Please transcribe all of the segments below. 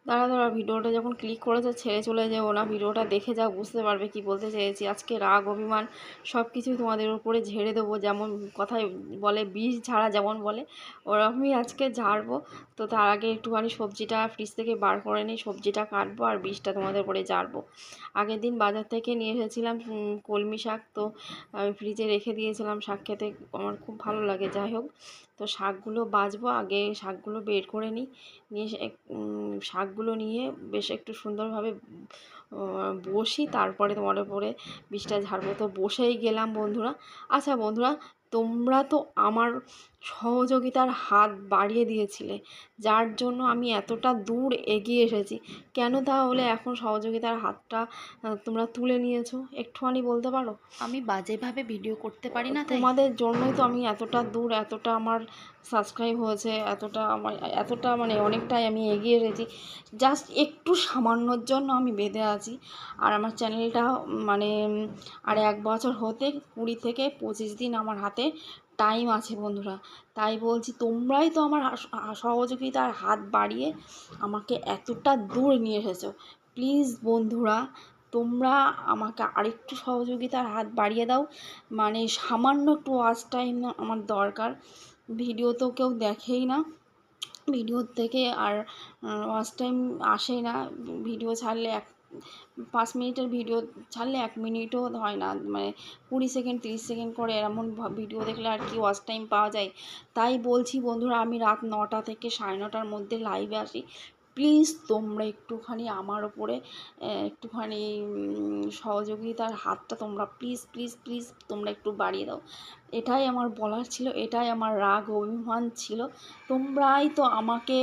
দাঁড়া ভিডিওটা যখন ক্লিক করেছে ছেড়ে চলে যাবো না, ভিডিওটা দেখে যাও, বুঝতে পারবে কি বলতে চেয়েছি। আজকে রাগ অভিমান সব কিছুই তোমাদের উপরে ঝেড়ে দেবো, যেমন কথায় বলে বিষ ঝাড়া যেমন বলে ওরকমই আজকে ঝাড়বো। তো তার আগে একটুখানি সবজিটা ফ্রিজ থেকে বার করে নিই, সবজিটা কাটবো আর বিষটা তোমাদের উপরে ঝাড়বো। আগের দিন বাজার থেকে নিয়ে এসেছিলাম কলমি শাক, তো আমি ফ্রিজে রেখে দিয়েছিলাম। শাক খেতে আমার খুব ভালো লাগে। যাই হোক, তো শাকগুলো বাছবো, আগে শাকগুলো বের করে নিই, নিয়ে শাকগুলো নিয়ে বেশ একটু সুন্দরভাবে বসি, তারপরে তোমার উপরে বিষটা ঝাড়বো। তো বসেই গেলাম বন্ধুরা। আচ্ছা বন্ধুরা, তোমরা তো আমার সহযোগিতার হাত বাড়িয়ে দিয়েছিলে, যার জন্য আমি এতটা দূর এগিয়ে এসেছি। কেন তাহলে এখন সহযোগিতার হাতটা তোমরা তুলে নিয়েছো, একটুখানি বলতে পারো? আমি বাজেভাবে ভিডিও করতে পারি না, তাই তোমাদের জন্যই তো আমি এতটা দূর, এতটা আমার সাবস্ক্রাইব হয়েছে, এতটা মানে অনেকটাই আমি এগিয়ে এসেছি। জাস্ট একটু সামান্যর জন্য আমি বেঁধে আছি। আর আমার চ্যানেলটা মানে আর 1 বছর হতে 20 থেকে 25 দিন আমার হাতে টাইম আছে বন্ধুরা। তাই বলছি, তোমরাই তো আমার সহযোগিতার হাত বাড়িয়ে আমাকে এতটা দূর নিয়ে এসেছো। প্লিজ বন্ধুরা, তোমরা আমাকে আরেকটু সহযোগিতার হাত বাড়িয়ে দাও। মানে সামান্য একটু ওয়াচ টাইম আমার দরকার। ভিডিও তো কেউ দেখেই না, ভিডিওর থেকে আর ওয়াচ টাইম আসেই না। ভিডিও ছাড়লে 5 মিনিটের ভিডিও ছাড়লে 1 মিনিটও হয় না, মানে 20 সেকেন্ড 30 সেকেন্ড করে এমন ভিডিও দেখলে আর কি ওয়াচ টাইম পাওয়া যায়। তাই বলছি বন্ধুরা, আমি রাত 9টা থেকে 9:30টার মধ্যে লাইভে আসি। প্লিজ তোমরা একটুখানি আমার ওপরে একটুখানি সহযোগিতার হাতটা তোমরা প্লিজ প্লিজ প্লিজ তোমরা একটু বাড়িয়ে দাও। এটাই আমার বলার ছিল, এটাই আমার রাগ অভিমান ছিল। তোমরাই তো আমাকে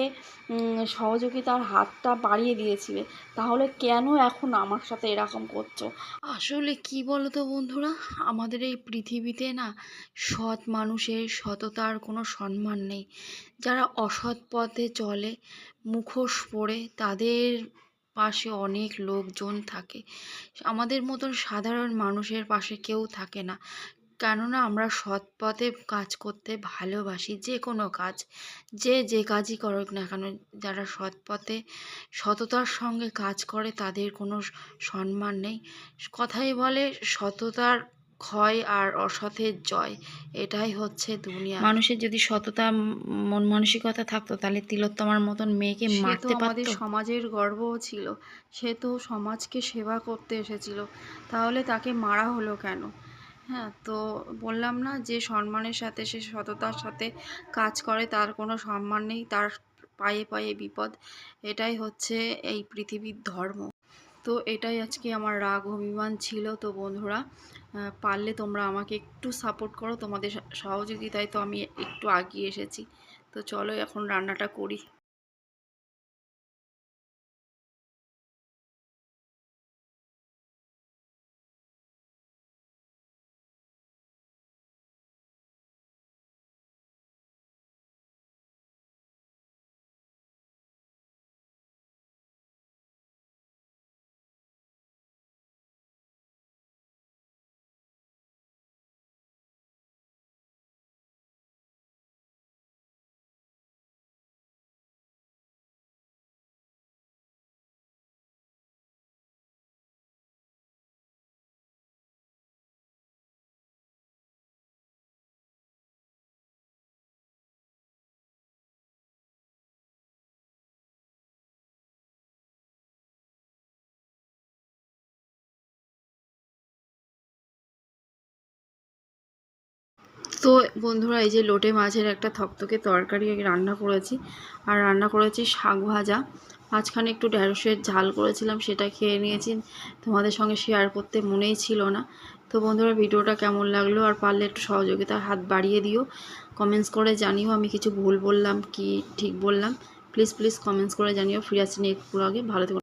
সহযোগিতার হাতটা বাড়িয়ে দিয়েছিলে, তাহলে কেন এখন আমার সাথে এরকম করছো? আসলে কি বলো তো বন্ধুরা, আমাদের এই পৃথিবীতে না সৎ মানুষের সততার কোনো সম্মান নেই। যারা অসৎ পথে চলে, মুখোশ পরে, তাদের পাশে অনেক লোকজন থাকে। আমাদের মতন সাধারণ মানুষের পাশে কেউ থাকে না। কেননা আমরা সৎ পথে কাজ করতে ভালোবাসি, যে কোনো কাজ, যে কাজই করুক না কেন, যারা সৎ পথে সততার সঙ্গে কাজ করে তাদের কোনো সম্মান নেই। কথাই বলে সততার ক্ষয় আর অসতের জয়, এটাই হচ্ছে দুনিয়া। মানুষের যদি সততা মন মানসিকতা থাকতো তাহলে তিলোত্তমার মতন মেয়েকে সে তো মারতে আমাদের পারতো? সমাজের গর্বও ছিল, সে তো সমাজকে সেবা করতে এসেছিল, তাহলে তাকে মারা হলো কেন? হ্যাঁ, তো বললাম না যে সম্মানের সাথে সে সততার সাথে কাজ করে তার কোনো সম্মান নেই, তার পায়ে পায়ে বিপদ। এটাই হচ্ছে এই পৃথিবীর ধর্ম। তো এটাই আজকে আমার রাগ অভিমান ছিল। তো বন্ধুরা, পারলে তোমরা আমাকে একটু সাপোর্ট করো, তোমাদের সহযোগিতায় তো আমি একটু এগিয়ে এসেছি। তো চলো এখন রান্নাটা করি। তো বন্ধুরা, এই যে লোটে মাছের একটা থকথকে তরকারি রান্না করেছি, আর রান্না করেছি শাক ভাজা। মাঝখানে একটু ঢ্যাঁড়সের ঝাল করেছিলাম, সেটা খেয়ে নিয়েছি। তোমাদের সঙ্গে শেয়ার করতে মনেই ছিল না। তো বন্ধুরা, ভিডিওটা কেমন লাগলো, আর পারলে একটু সহযোগিতার হাত বাড়িয়ে দিও, কমেন্টস করে জানিও আমি কিছু ভুল বললাম কি ঠিক বললাম। প্লিজ প্লিজ কমেন্টস করে জানিও। ফিরে আসছি নেক্সট ব্লগে। ভালো থেকো।